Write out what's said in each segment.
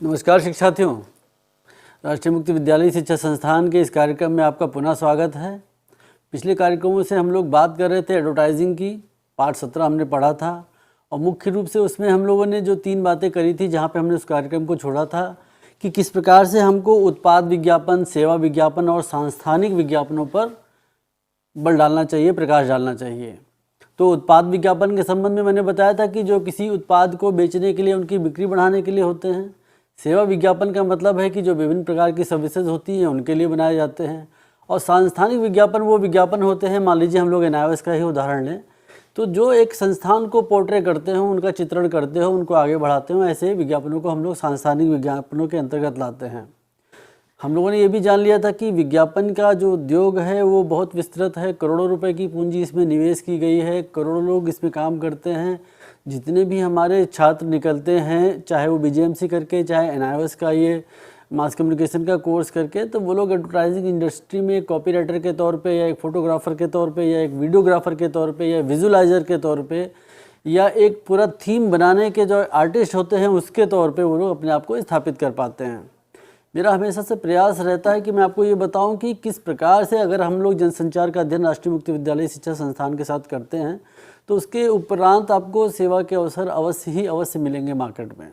नमस्कार शिक्षार्थियों, राष्ट्रीय मुक्त विद्यालय शिक्षा संस्थान के इस कार्यक्रम में आपका पुनः स्वागत है। पिछले कार्यक्रमों से हम लोग बात कर रहे थे एडवर्टाइजिंग की। पार्ट 17 हमने पढ़ा था और मुख्य रूप से उसमें हम लोगों ने जो 3 बातें करी थी, जहाँ पे हमने उस कार्यक्रम को छोड़ा था कि किस प्रकार से हमको उत्पाद विज्ञापन, सेवा विज्ञापन और सांस्थानिक विज्ञापनों पर बल डालना चाहिए, प्रकाश डालना चाहिए। तो उत्पाद विज्ञापन के संबंध में मैंने बताया था कि जो किसी उत्पाद को बेचने के लिए, उनकी बिक्री बढ़ाने के लिए होते हैं। सेवा विज्ञापन का मतलब है कि जो विभिन्न प्रकार की सर्विसेज होती हैं उनके लिए बनाए जाते हैं। और सांस्थानिक विज्ञापन वो विज्ञापन होते हैं, मान लीजिए हम लोग NIOS का ही उदाहरण लें, तो जो एक संस्थान को पोर्ट्रे करते हो, उनका चित्रण करते हो, उनको आगे बढ़ाते हो, ऐसे विज्ञापनों को हम लोग सांस्थानिक विज्ञापनों के अंतर्गत लाते हैं। हम लोगों ने ये भी जान लिया था कि विज्ञापन का जो उद्योग है वो बहुत विस्तृत है। करोड़ों रुपए की पूंजी इसमें निवेश की गई है, करोड़ों लोग इसमें काम करते हैं। जितने भी हमारे छात्र निकलते हैं, चाहे वो BGMC करके, चाहे NIOS का ये मास कम्युनिकेशन का कोर्स करके, तो वो लोग एडवर्टाइजिंग इंडस्ट्री में एक कॉपी राइटर के तौर पे, या एक फ़ोटोग्राफ़र के तौर पे, या एक वीडियोग्राफ़र के तौर पे, या विजुलाइज़र के तौर पे, या एक पूरा थीम बनाने के जो आर्टिस्ट होते हैं उसके तौर पे वो लोग अपने आप को स्थापित कर पाते हैं। मेरा हमेशा से प्रयास रहता है कि मैं आपको ये बताऊं कि किस प्रकार से अगर हम लोग जनसंचार का अध्ययन राष्ट्रीय मुक्त विद्यालय शिक्षा संस्थान के साथ करते हैं तो उसके उपरांत आपको सेवा के अवसर अवश्य मिलेंगे मार्केट में।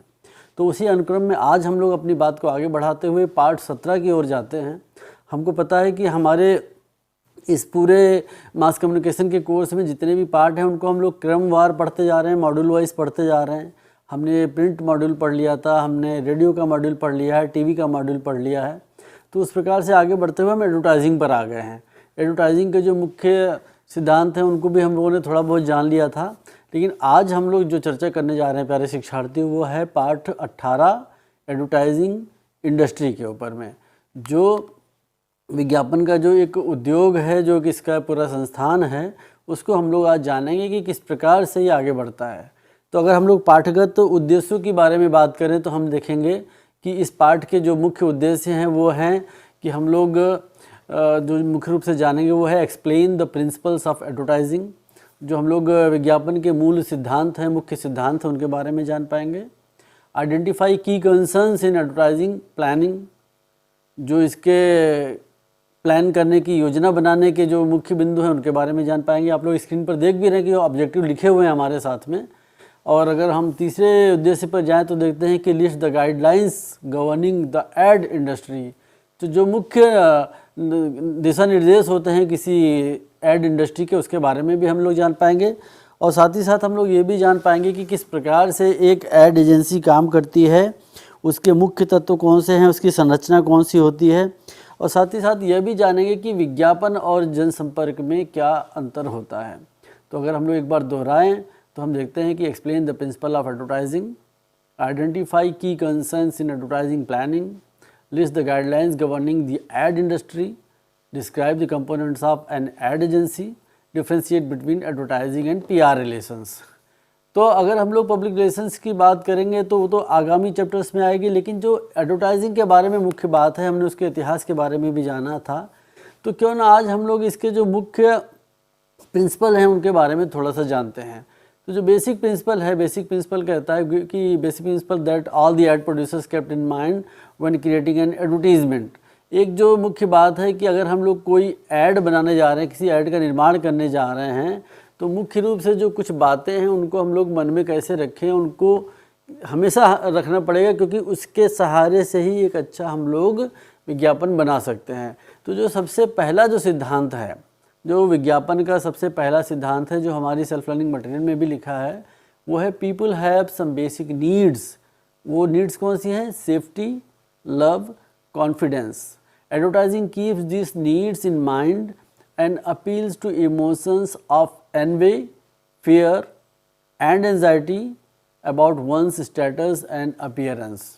तो उसी अनुक्रम में आज हम लोग अपनी बात को आगे बढ़ाते हुए पार्ट 17 की ओर जाते हैं। हमको पता है कि हमारे इस पूरे मास कम्युनिकेशन के कोर्स में जितने भी पार्ट हैं उनको हम लोग क्रमवार पढ़ते जा रहे हैं, मॉड्यूल वाइज पढ़ते जा रहे हैं। हमने प्रिंट मॉड्यूल पढ़ लिया था, हमने रेडियो का मॉड्यूल पढ़ लिया है, टीवी का मॉड्यूल पढ़ लिया है। तो उस प्रकार से आगे बढ़ते हुए हम एडवर्टाइजिंग पर आ गए हैं। एडवर्टाइजिंग के जो मुख्य सिद्धांत हैं उनको भी हम लोगों ने थोड़ा बहुत जान लिया था, लेकिन आज हम लोग जो चर्चा करने जा रहे हैं प्यारे शिक्षार्थियों, वो है पार्ट 18 एडवर्टाइजिंग इंडस्ट्री के ऊपर में। जो विज्ञापन का जो एक उद्योग है, जो कि इसका पूरा संस्थान है, उसको हम लोग आज जानेंगे कि किस प्रकार से ये आगे बढ़ता है। तो अगर हम लोग पाठगत उद्देश्यों के बारे में बात करें तो हम देखेंगे कि इस पाठ के जो मुख्य उद्देश्य हैं वो हैं कि हम लोग जो मुख्य रूप से जानेंगे वो है explain the principles of advertising. जो हम लोग विज्ञापन के मूल सिद्धांत हैं, मुख्य सिद्धांत हैं, उनके बारे में जान पाएंगे। Identify key concerns in advertising planning, जो इसके प्लान करने की, योजना बनाने के जो मुख्य बिंदु हैं उनके बारे में जान पाएंगे। आप लोग स्क्रीन पर देख भी रहे हैं कि ऑब्जेक्टिव लिखे हुए हैं हमारे साथ में। और अगर हम तीसरे उद्देश्य पर जाएं तो देखते हैं कि list the guidelines governing the ad industry. तो जो मुख्य दिशा निर्देश होते हैं किसी एड इंडस्ट्री के, उसके बारे में भी हम लोग जान पाएंगे। और साथ ही साथ हम लोग ये भी जान पाएंगे कि किस प्रकार से एक एड एजेंसी काम करती है, उसके मुख्य तत्व कौन से हैं, उसकी संरचना कौन सी होती है। और साथ ही साथ यह भी जानेंगे कि विज्ञापन और जनसंपर्क में क्या अंतर होता है। तो अगर हम लोग एक बार दोहराएं तो हम देखते हैं कि explain the principle of advertising, identify key concerns in advertising planning, list the guidelines governing the ad industry, describe the components of an ad agency, differentiate between advertising and PR relations. तो अगर हम लोग public relations की बात करेंगे तो वो तो आगामी चैप्टर्स में आएगी, लेकिन जो एडवर्टाइजिंग के बारे में मुख्य बात है, हमने उसके इतिहास के बारे में भी जाना था। तो क्यों ना आज हम लोग इसके जो मुख्य प्रिंसिपल हैं उनके बारे में थोड़ा सा जानते हैं। तो जो बेसिक प्रिंसिपल है, बेसिक प्रिंसिपल कहता है कि basic principle that all the ad producers kept in mind when creating an advertisement. एक जो मुख्य बात है कि अगर हम लोग कोई ऐड बनाने जा रहे हैं, किसी ऐड का निर्माण करने जा रहे हैं, तो मुख्य रूप से जो कुछ बातें हैं उनको हम लोग मन में कैसे रखें, उनको हमेशा रखना पड़ेगा, क्योंकि उसके सहारे से ही एक अच्छा हम लोग विज्ञापन बना सकते हैं। तो जो सबसे पहला जो सिद्धांत है, जो विज्ञापन का सबसे पहला सिद्धांत है, जो हमारी सेल्फ लर्निंग मटेरियल में भी लिखा है, वो है people have some basic needs. वो नीड्स कौन सी हैं? Safety, love, confidence. Advertising keeps this needs in mind and appeals to emotions of envy, fear and anxiety about one's status and appearance.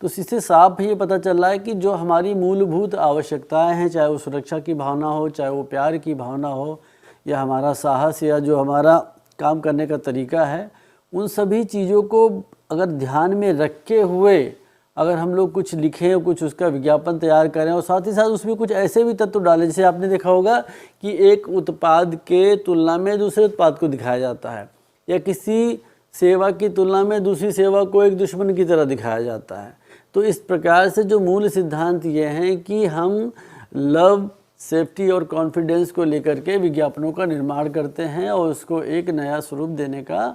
तो इससे साफ ये पता चल रहा है कि जो हमारी मूलभूत आवश्यकताएं हैं, चाहे वो सुरक्षा की भावना हो, चाहे वो प्यार की भावना हो, या हमारा साहस, या जो हमारा काम करने का तरीका है, उन सभी चीज़ों को अगर ध्यान में रखे हुए अगर हम लोग कुछ लिखें, कुछ उसका विज्ञापन तैयार करें, और साथ ही साथ उसमें कुछ ऐसे भी तत्व डालें, जैसे आपने देखा होगा कि एक उत्पाद के तुलना में दूसरे उत्पाद को दिखाया जाता है, या किसी सेवा की तुलना में दूसरी सेवा को एक दुश्मन की तरह दिखाया जाता है। तो इस प्रकार से जो मूल सिद्धांत ये हैं कि हम लव, सेफ्टी और कॉन्फिडेंस को लेकर के विज्ञापनों का निर्माण करते हैं और उसको एक नया स्वरूप देने का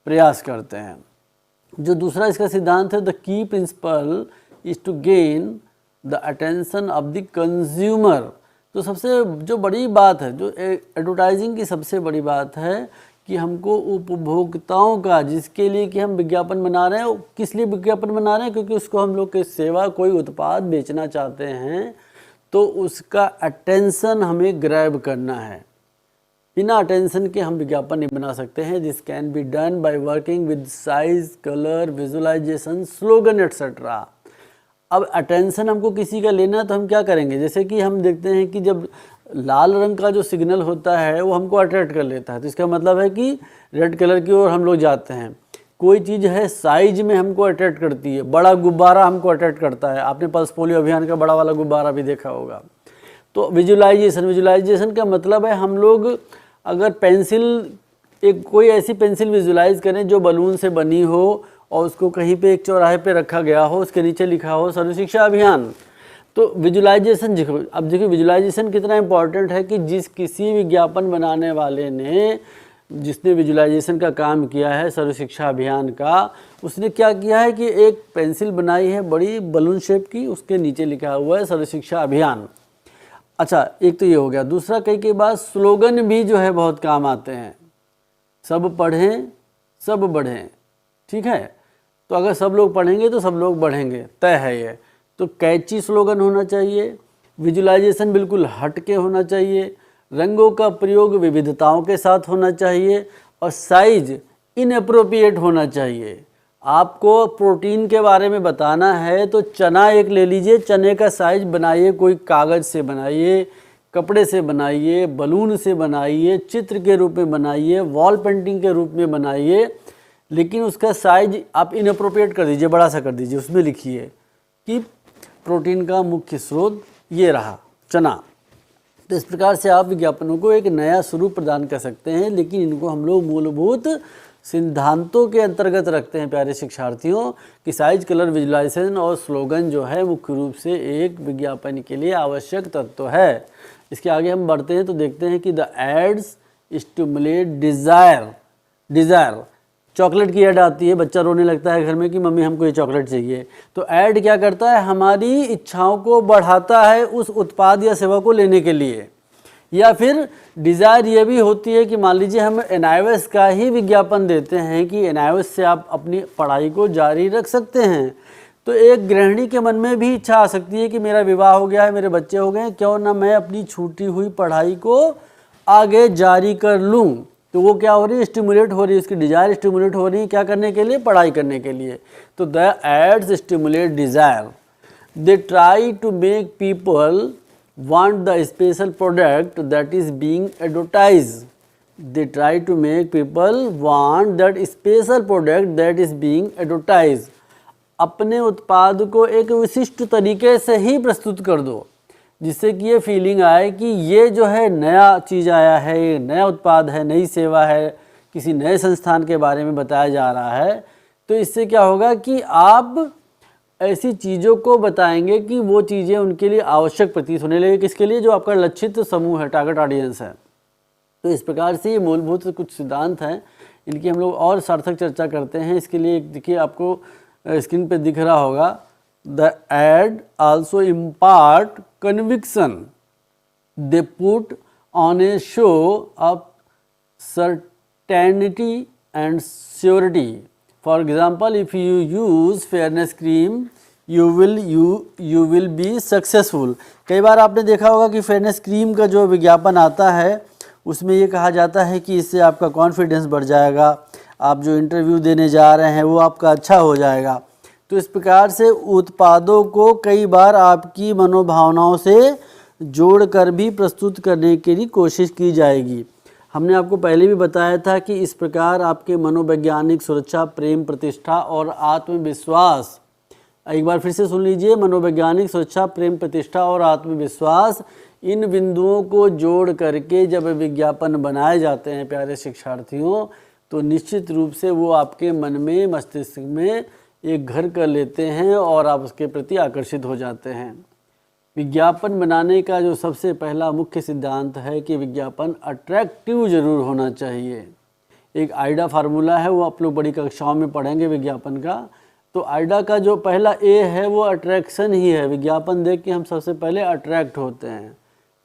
प्रयास करते हैं। जो दूसरा इसका सिद्धांत है, the key principle is to gain the attention of the consumer. तो सबसे जो बड़ी बात है, जो एडवर्टाइजिंग की सबसे बड़ी बात है कि हमको उपभोक्ताओं का, जिसके लिए कि हम विज्ञापन बना रहे हैं, किस लिए विज्ञापन बना रहे हैं, क्योंकि उसको हम लोग की सेवा, कोई उत्पाद बेचना चाहते हैं, तो उसका अटेंशन हमें ग्रैब करना है। बिना अटेंशन के हम विज्ञापन नहीं बना सकते हैं। This can be done by working with size, colour, visualisation, slogan etcetera. अब अटेंशन हमको किसी का लेना है तो हम क्या करेंगे, जैसे कि हम देखते हैं कि जब लाल रंग का जो सिग्नल होता है वो हमको अट्रैक्ट कर लेता है, तो इसका मतलब है कि रेड कलर की ओर हम लोग जाते हैं। कोई चीज़ है साइज में हमको अट्रैक्ट करती है, बड़ा गुब्बारा हमको अट्रैक्ट करता है, आपने पल्स पोलियो अभियान का बड़ा वाला गुब्बारा भी देखा होगा। तो विजुअलाइजेशन का मतलब है हम लोग अगर पेंसिल, एक कोई ऐसी पेंसिल विजुलाइज करें जो बलून से बनी हो और उसको कहीं पे एक चौराहे पे रखा गया हो, उसके नीचे लिखा हो सर्व शिक्षा अभियान, तो विजुलाइजेशन। अब देखिए विजुलाइजेशन कितना इंपॉर्टेंट है कि किसी विज्ञापन बनाने वाले ने, जिसने विजुलाइजेशन का काम किया है सर्व शिक्षा अभियान का, उसने क्या किया है कि एक पेंसिल बनाई है बड़ी बलून शेप की, उसके नीचे लिखा हुआ है सर्व शिक्षा अभियान। अच्छा, एक तो ये हो गया। दूसरा, कई बार स्लोगन भी जो है बहुत काम आते हैं। सब पढ़ें सब बढ़ें, ठीक है, तो अगर सब लोग पढ़ेंगे तो सब लोग बढ़ेंगे, तय है ये। तो कैची स्लोगन होना चाहिए, विजुलाइजेशन बिल्कुल हट के होना चाहिए, रंगों का प्रयोग विविधताओं के साथ होना चाहिए और साइज इनअप्रोप्रिएट होना चाहिए। आपको प्रोटीन के बारे में बताना है तो चना एक ले लीजिए, चने का साइज बनाइए, कोई कागज़ से बनाइए, कपड़े से बनाइए, बलून से बनाइए, चित्र के रूप में बनाइए, वॉल पेंटिंग के रूप में बनाइए, लेकिन उसका साइज आप इनअप्रोप्रिएट कर दीजिए, बड़ा सा कर दीजिए, उसमें लिखिए कि प्रोटीन का मुख्य स्रोत ये रहा चना। तो इस प्रकार से आप विज्ञापनों को एक नया स्वरूप प्रदान कर सकते हैं, लेकिन इनको हम लोग मूलभूत सिद्धांतों के अंतर्गत रखते हैं प्यारे शिक्षार्थियों, कि साइज, कलर, विजुलाइजेशन और स्लोगन जो है मुख्य रूप से एक विज्ञापन के लिए आवश्यक तत्व है। इसके आगे हम बढ़ते हैं तो देखते हैं कि the ads stimulate desire. Chocolate की ऐड आती है, बच्चा रोने लगता है घर में कि मम्मी हमको ये चॉकलेट चाहिए, तो ऐड क्या करता है, हमारी इच्छाओं को बढ़ाता है उस उत्पाद या सेवा को लेने के लिए। या फिर डिज़ायर ये भी होती है कि मान लीजिए हम NIOS का ही विज्ञापन देते हैं कि NIOS से आप अपनी पढ़ाई को जारी रख सकते हैं, तो एक गृहिणी के मन में भी इच्छा आ सकती है कि मेरा विवाह हो गया है, मेरे बच्चे हो गए, क्यों ना मैं अपनी छूटी हुई पढ़ाई को आगे जारी कर लूँ। तो वो क्या हो रही है, स्टिमुलेट हो रही है, उसकी डिज़ायर स्टिमुलेट हो रही है, क्या करने के लिए, पढ़ाई करने के लिए। तो the ads stimulate desire, they try to make people want the special product that is being advertised. They try to make people want that special product that is being advertised. अपने उत्पाद को एक विशिष्ट तरीके से ही प्रस्तुत कर दो जिससे कि ये फीलिंग आए कि ये जो है नया चीज़ आया है, ये नया उत्पाद है, नई सेवा है, किसी नए संस्थान के बारे में बताया जा रहा है। तो इससे क्या होगा कि आप ऐसी चीज़ों को बताएंगे कि वो चीज़ें उनके लिए आवश्यक प्रतीत होने लगे, किसके लिए, जो आपका लक्षित समूह है, टारगेट ऑडियंस है। तो इस प्रकार से ये मूलभूत कुछ सिद्धांत हैं, इनकी हम लोग और सार्थक चर्चा करते हैं। इसके लिए देखिए आपको स्क्रीन पे दिख रहा होगा, the ad also impart conviction, they put on a show of certainty and surety. For example, if you use fairness cream, you will be successful. कई बार आपने देखा होगा कि फेयरनेस क्रीम का जो विज्ञापन आता है उसमें ये कहा जाता है कि इससे आपका कॉन्फिडेंस बढ़ जाएगा, आप जो इंटरव्यू देने जा रहे हैं वो आपका अच्छा हो जाएगा। तो इस प्रकार से उत्पादों को कई बार आपकी मनोभावनाओं से जोड़कर भी प्रस्तुत करने के लिए कोशिश की जाएगी। हमने आपको पहले भी बताया था कि इस प्रकार आपके मनोवैज्ञानिक सुरक्षा, प्रेम, प्रतिष्ठा और आत्मविश्वास, एक बार फिर से सुन लीजिए, मनोवैज्ञानिक सुरक्षा, प्रेम, प्रतिष्ठा और आत्मविश्वास, इन बिंदुओं को जोड़ करके जब विज्ञापन बनाए जाते हैं प्यारे शिक्षार्थियों, तो निश्चित रूप से वो आपके मन में, मस्तिष्क में एक घर कर लेते हैं और आप उसके प्रति आकर्षित हो जाते हैं। विज्ञापन बनाने का जो सबसे पहला मुख्य सिद्धांत है कि विज्ञापन अट्रैक्टिव ज़रूर होना चाहिए। एक आइडा फार्मूला है, वो आप लोग बड़ी कक्षाओं में पढ़ेंगे विज्ञापन का। तो आइडा का जो पहला ए है वो अट्रैक्शन ही है। विज्ञापन देख के हम सबसे पहले अट्रैक्ट होते हैं।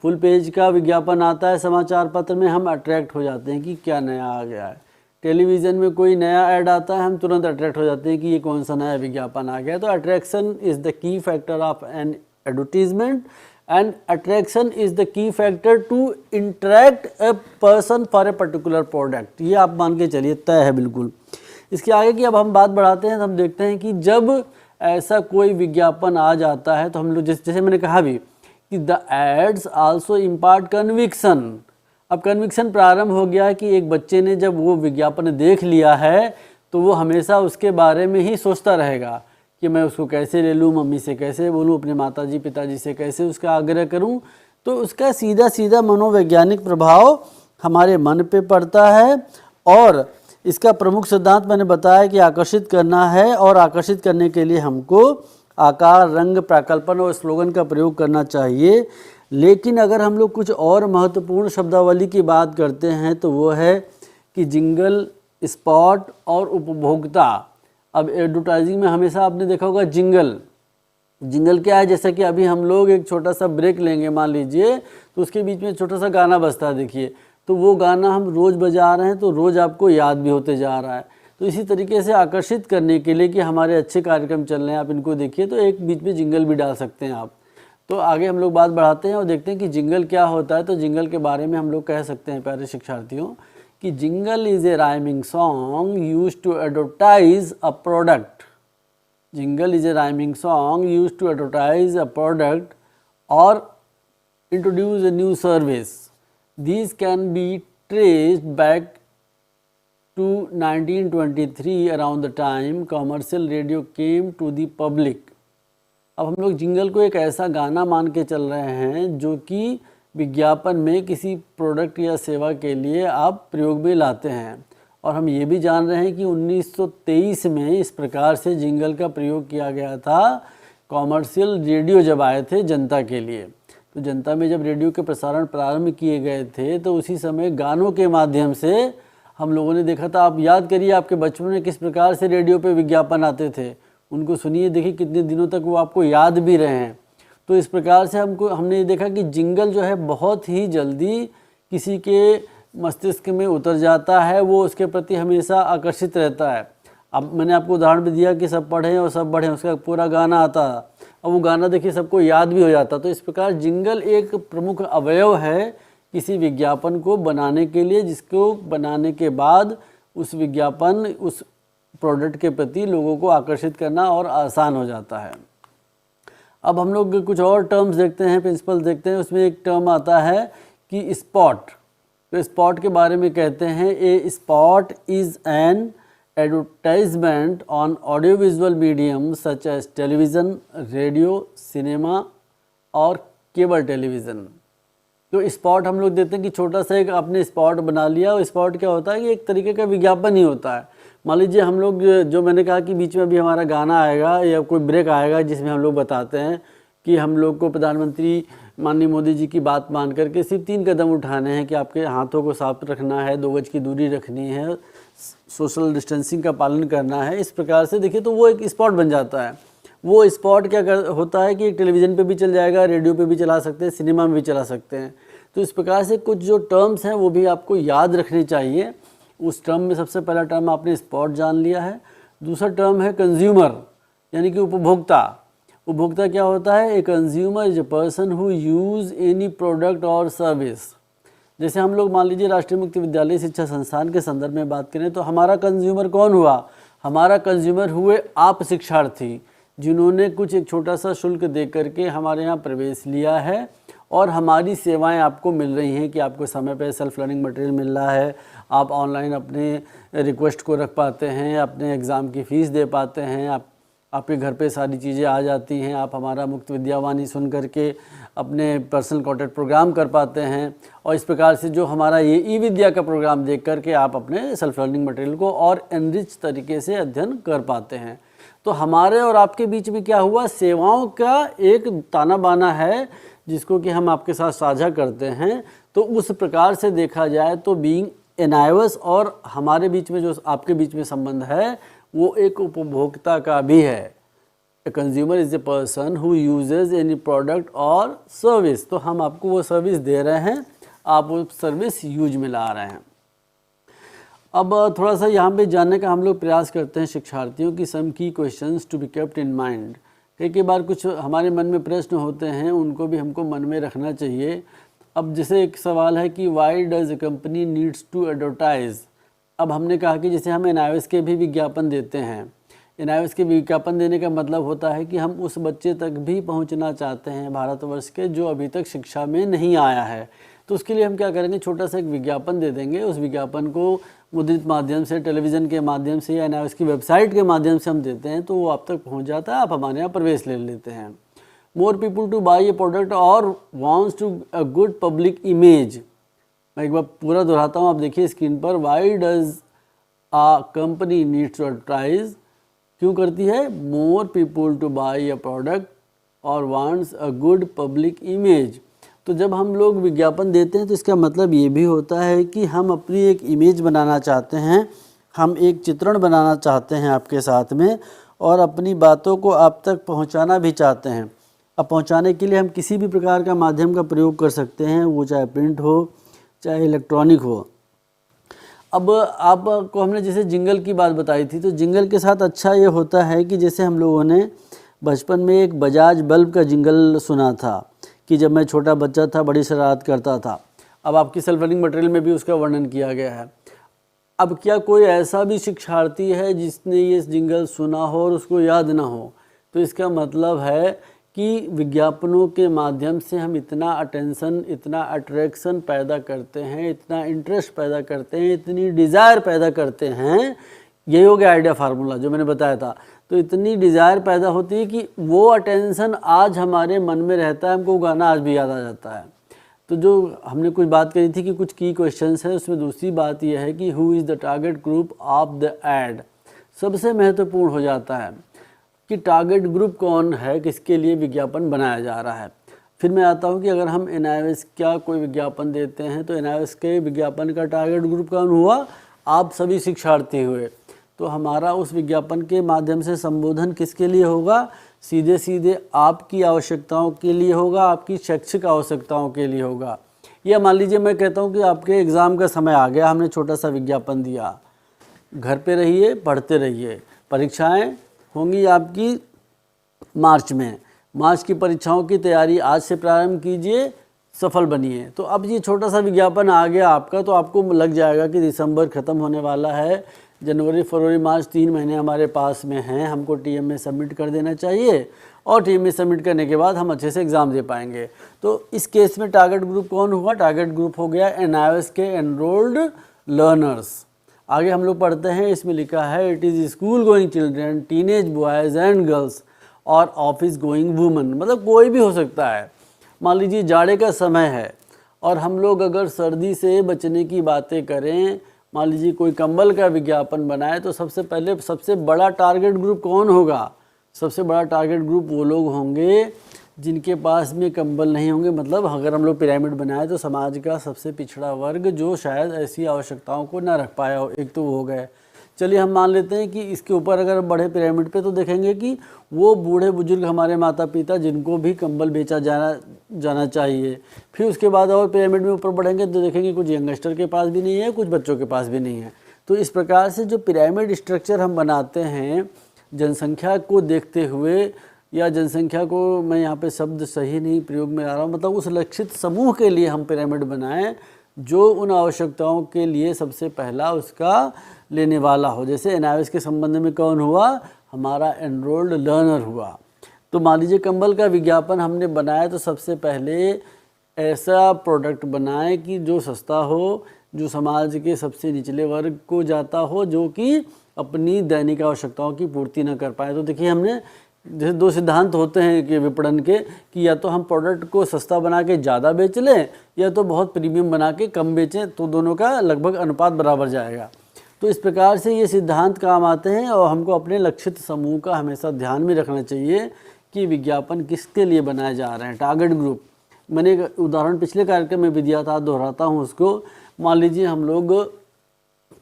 फुल पेज का विज्ञापन आता है समाचार पत्र में, हम अट्रैक्ट हो जाते हैं कि क्या नया आ गया है। टेलीविज़न में कोई नया ऐड आता है, हम तुरंत अट्रैक्ट हो जाते हैं कि ये कौन सा नया विज्ञापन आ गया। तो attraction is the key factor of an advertisement and attraction is the key factor to interact a person for a particular product. ये आप मान के चलिए, तय है बिल्कुल। इसके आगे की अब हम बात बढ़ाते हैं तो हम देखते हैं कि जब ऐसा कोई विज्ञापन आ जाता है तो हम लोग जैसे मैंने कहा भी कि the ads also impart conviction. अब कन्विक्शन प्रारंभ हो गया कि एक बच्चे ने जब वो विज्ञापन देख लिया है तो वो हमेशा उसके बारे में ही सोचता रहेगा कि मैं उसको कैसे ले लूँ, मम्मी से कैसे बोलूँ, अपने माताजी पिताजी से कैसे उसका आग्रह करूँ। तो उसका सीधा सीधा मनोवैज्ञानिक प्रभाव हमारे मन पे पड़ता है। और इसका प्रमुख सिद्धांत मैंने बताया कि आकर्षित करना है, और आकर्षित करने के लिए हमको आकार, रंग, प्राकल्पन और स्लोगन का प्रयोग करना चाहिए। लेकिन अगर हम लोग कुछ और महत्वपूर्ण शब्दावली की बात करते हैं तो वो है कि जिंगल, स्पॉट और उपभोक्ता। अब एडवर्टाइजिंग में हमेशा आपने देखा होगा जिंगल क्या है, जैसे कि अभी हम लोग एक छोटा सा ब्रेक लेंगे मान लीजिए, तो उसके बीच में छोटा सा गाना बजता है, देखिए, तो वो गाना हम रोज़ बजा रहे हैं तो रोज़ आपको याद भी होते जा रहा है। तो इसी तरीके से आकर्षित करने के लिए कि हमारे अच्छे कार्यक्रम चल रहे हैं, आप इनको देखिए, तो एक बीच में जिंगल भी डाल सकते हैं आप। तो आगे हम लोग बात बढ़ाते हैं और देखते हैं कि जिंगल क्या होता है। तो जिंगल के बारे में हम लोग कह सकते हैं प्यारे शिक्षार्थियों कि jingle is a rhyming song used to advertise a product. Jingle is a rhyming song used to advertise a product और introduce a new service. These can be traced back to 1923 around the time commercial radio came to the public. अब हम लोग jingle को एक ऐसा गाना मान के चल रहे हैं जो कि विज्ञापन में किसी प्रोडक्ट या सेवा के लिए आप प्रयोग में लाते हैं। और हम ये भी जान रहे हैं कि 1923 में इस प्रकार से जिंगल का प्रयोग किया गया था कॉमर्शियल रेडियो जब आए थे जनता के लिए। तो जनता में जब रेडियो के प्रसारण प्रारंभ किए गए थे तो उसी समय गानों के माध्यम से हम लोगों ने देखा था। आप याद करिए आपके बचपन में किस प्रकार से रेडियो पे विज्ञापन आते थे, उनको सुनिए, देखिए कितने दिनों तक वो आपको याद भी रहे हैं। तो इस प्रकार से हमने ये देखा कि जिंगल जो है बहुत ही जल्दी किसी के मस्तिष्क में उतर जाता है, वो उसके प्रति हमेशा आकर्षित रहता है। अब मैंने आपको उदाहरण भी दिया कि सब पढ़ें और सब बढ़ें, उसका पूरा गाना आता। अब वो गाना देखिए सबको याद भी हो जाता। तो इस प्रकार जिंगल एक प्रमुख अवयव है किसी विज्ञापन को बनाने के लिए, जिसको बनाने के बाद उस विज्ञापन उस प्रोडक्ट के प्रति लोगों को आकर्षित करना और आसान हो जाता है। अब हम लोग कुछ और टर्म्स देखते हैं, प्रिंसिपल देखते हैं। उसमें एक टर्म आता है कि स्पॉट। तो स्पॉट के बारे में कहते हैं a spot is an advertisement on audio visual medium such as television, radio, cinema और केबल टेलीविज़न। तो स्पॉट हम लोग देखते हैं कि छोटा सा एक आपने स्पॉट बना लिया। और स्पॉट क्या होता है कि एक तरीके का विज्ञापन ही होता है। मान लीजिए हम लोग जो मैंने कहा कि बीच में भी हमारा गाना आएगा या कोई ब्रेक आएगा जिसमें हम लोग बताते हैं कि हम लोग को प्रधानमंत्री माननीय मोदी जी की बात मान करके सिर्फ 3 कदम उठाने हैं कि आपके हाथों को साफ रखना है, 2 गज की दूरी रखनी है, सोशल डिस्टेंसिंग का पालन करना है। इस प्रकार से देखिए तो वो एक स्पॉट बन जाता है। वो स्पॉट क्या होता है कि एक टेलीविज़न पे भी चल जाएगा, रेडियो पे भी चला सकते हैं, सिनेमा में भी चला सकते हैं। तो इस प्रकार से कुछ जो टर्म्स हैं वो भी आपको याद रखने चाहिए। उस टर्म में सबसे पहला टर्म आपने स्पॉट जान लिया है। दूसरा टर्म है कंज्यूमर, यानी कि उपभोक्ता। उपभोक्ता क्या होता है? A consumer is a person who use any product और सर्विस। जैसे हम लोग मान लीजिए राष्ट्रीय मुक्त विद्यालय शिक्षा संस्थान के संदर्भ में बात करें तो हमारा कंज्यूमर कौन हुआ? हमारा कंज्यूमर हुए आप शिक्षार्थी, जिन्होंने कुछ एक छोटा सा शुल्क दे करके हमारे यहाँ प्रवेश लिया है और हमारी सेवाएं आपको मिल रही हैं कि आपको समय पे सेल्फ लर्निंग मटेरियल मिल रहा है, आप ऑनलाइन अपने रिक्वेस्ट को रख पाते हैं, अपने एग्ज़ाम की फ़ीस दे पाते हैं, आपके घर पे सारी चीज़ें आ जाती हैं, आप हमारा मुक्त विद्यावाणी सुन करके अपने पर्सनल कॉन्टेक्ट प्रोग्राम कर पाते हैं। और इस प्रकार से जो हमारा ये ई विद्या का प्रोग्राम देख करके आप अपने सेल्फ लर्निंग मटेरियल को और एनरिच तरीके से अध्ययन कर पाते हैं। तो हमारे और आपके बीच में क्या हुआ, सेवाओं का एक ताना बाना है जिसको कि हम आपके साथ साझा करते हैं। तो उस प्रकार से देखा जाए तो बीइंग एनायवस और हमारे बीच में जो आपके बीच में संबंध है वो एक उपभोक्ता का भी है। A consumer is a person who usage any product और सर्विस। तो हम आपको वो सर्विस दे रहे हैं, आप वो सर्विस यूज में ला रहे हैं। अब थोड़ा सा यहाँ पे जानने का हम लोग प्रयास करते हैं शिक्षार्थियों की some key questions to be kept in mind. कई बार कुछ हमारे मन में प्रश्न होते हैं, उनको भी हमको मन में रखना चाहिए। अब जैसे एक सवाल है कि why does a company needs to advertise. अब हमने कहा कि जैसे हम एनआईओएस के भी विज्ञापन देते हैं, एनआईओएस के विज्ञापन देने का मतलब होता है कि हम उस बच्चे तक भी पहुंचना चाहते हैं भारतवर्ष के जो अभी तक शिक्षा में नहीं आया है। तो उसके लिए हम क्या करेंगे, छोटा सा एक विज्ञापन दे देंगे। उस विज्ञापन को मुद्रित माध्यम से, टेलीविज़न के माध्यम से या एनआईओएस की वेबसाइट के माध्यम से हम देते हैं, तो वो आप तक पहुंच जाता है, आप हमारे यहाँ प्रवेश ले लेते हैं। More people to buy a product और wants to a good public image. मैं एक बार पूरा दोहराता हूँ, आप देखिए स्क्रीन पर। Why does a company needs to advertise, क्यों करती है, more people to buy a product और wants a good public image. तो जब हम लोग विज्ञापन देते हैं तो इसका मतलब ये भी होता है कि हम अपनी एक इमेज बनाना चाहते हैं, हम एक चित्रण बनाना चाहते हैं आपके साथ में, और अपनी बातों को आप तक पहुंचाना भी चाहते हैं। अब पहुंचाने के लिए हम किसी भी प्रकार का माध्यम का प्रयोग कर सकते हैं, वो चाहे प्रिंट हो चाहे इलेक्ट्रॉनिक हो। अब आपको हमने जैसे जिंगल की बात बताई थी, तो जिंगल के साथ अच्छा ये होता है कि जैसे हम लोगों ने बचपन में एक बजाज बल्ब का जिंगल सुना था कि जब मैं छोटा बच्चा था बड़ी शरारत करता था। अब आपकी सेल्फ लर्निंग मटेरियल में भी उसका वर्णन किया गया है। अब क्या कोई ऐसा भी शिक्षार्थी है जिसने ये जिंगल सुना हो और उसको याद ना हो? तो इसका मतलब है कि विज्ञापनों के माध्यम से हम इतना अटेंशन, इतना अट्रैक्शन पैदा करते हैं, इतना इंटरेस्ट पैदा करते हैं, इतनी डिज़ायर पैदा करते हैं। यही हो गया आइडिया फार्मूला जो मैंने बताया था। तो इतनी डिज़ायर पैदा होती है कि वो अटेंशन आज हमारे मन में रहता है, हमको गाना आज भी याद आ जाता है। तो जो हमने कुछ बात करी थी कि कुछ की क्वेश्चंस है, उसमें दूसरी बात यह है कि who is the target group of the ad. सबसे महत्वपूर्ण हो जाता है कि टारगेट ग्रुप कौन है, किसके लिए विज्ञापन बनाया जा रहा है। फिर मैं आता हूँ कि अगर हम एनआईओएस का कोई विज्ञापन देते हैं तो एनआईओएस के विज्ञापन का टारगेट ग्रुप कौन हुआ, आप सभी शिक्षार्थी हुए। तो हमारा उस विज्ञापन के माध्यम से संबोधन किसके लिए होगा, सीधे सीधे आपकी आवश्यकताओं के लिए होगा, आपकी शैक्षिक आवश्यकताओं के लिए होगा। या मान लीजिए मैं कहता हूँ कि आपके एग्ज़ाम का समय आ गया, हमने छोटा सा विज्ञापन दिया, घर पे रहिए, पढ़ते रहिए, परीक्षाएं होंगी आपकी मार्च में, मार्च की परीक्षाओं की तैयारी आज से प्रारंभ कीजिए, सफल बनिए। तो अब ये छोटा सा विज्ञापन आ गया आपका, तो आपको लग जाएगा कि दिसंबर ख़त्म होने वाला है, जनवरी फरवरी मार्च 3 महीने हमारे पास में हैं, हमको टीएम में सबमिट कर देना चाहिए और टीएम में सबमिट करने के बाद हम अच्छे से एग्ज़ाम दे पाएंगे। तो इस केस में टारगेट ग्रुप कौन हुआ, टारगेट ग्रुप हो गया एनआईओएस के एनरोल्ड लर्नर्स। आगे हम लोग पढ़ते हैं, इसमें लिखा है it is school going children, teenage boys and girls और ऑफिस गोइंग वुमेन। मतलब कोई भी हो सकता है। मान लीजिए जाड़े का समय है और हम लोग अगर सर्दी से बचने की बातें करें, मान लीजिए कोई कंबल का विज्ञापन बनाए, तो सबसे पहले सबसे बड़ा टारगेट ग्रुप कौन होगा, सबसे बड़ा टारगेट ग्रुप वो लोग होंगे जिनके पास में कंबल नहीं होंगे। मतलब अगर हम लोग पिरामिड बनाए तो समाज का सबसे पिछड़ा वर्ग जो शायद ऐसी आवश्यकताओं को ना रख पाया हो, एक तो वो हो गए। चलिए हम मान लेते हैं कि इसके ऊपर अगर बढ़े पिरामिड पे तो देखेंगे कि वो बूढ़े बुजुर्ग हमारे माता पिता जिनको भी कंबल बेचा जाना चाहिए। फिर उसके बाद और पिरामिड में ऊपर बढ़ेंगे तो देखेंगे कुछ यंगस्टर के पास भी नहीं है, कुछ बच्चों के पास भी नहीं है। तो इस प्रकार से जो पिरामिड स्ट्रक्चर हम बनाते हैं जनसंख्या को देखते हुए, या जनसंख्या को मैं यहाँ पे शब्द सही नहीं प्रयोग में आ रहा हूँ, मतलब उस लक्षित समूह के लिए हम पिरामिड बनाएं जो उन आवश्यकताओं के लिए सबसे पहला उसका लेने वाला हो। जैसे एनआईओएस के संबंध में कौन हुआ, हमारा एनरोल्ड लर्नर हुआ। तो मान लीजिए कंबल का विज्ञापन हमने बनाया, तो सबसे पहले ऐसा प्रोडक्ट बनाएं कि जो सस्ता हो, जो समाज के सबसे निचले वर्ग को जाता हो, जो कि अपनी दैनिक आवश्यकताओं की पूर्ति न कर पाए। तो देखिए हमने जैसे दो सिद्धांत होते हैं कि विपणन के, कि या तो हम प्रोडक्ट को सस्ता बना के ज़्यादा बेच लें या तो बहुत प्रीमियम बना के कम बेचें, तो दोनों का लगभग अनुपात बराबर जाएगा। तो इस प्रकार से ये सिद्धांत काम आते हैं और हमको अपने लक्षित समूह का हमेशा ध्यान में रखना चाहिए कि विज्ञापन किसके लिए बनाए जा रहे हैं। टारगेट ग्रुप, मैंने एक उदाहरण पिछले कार्यक्रम में भी दिया था, दोहराता हूँ उसको। मान लीजिए हम लोग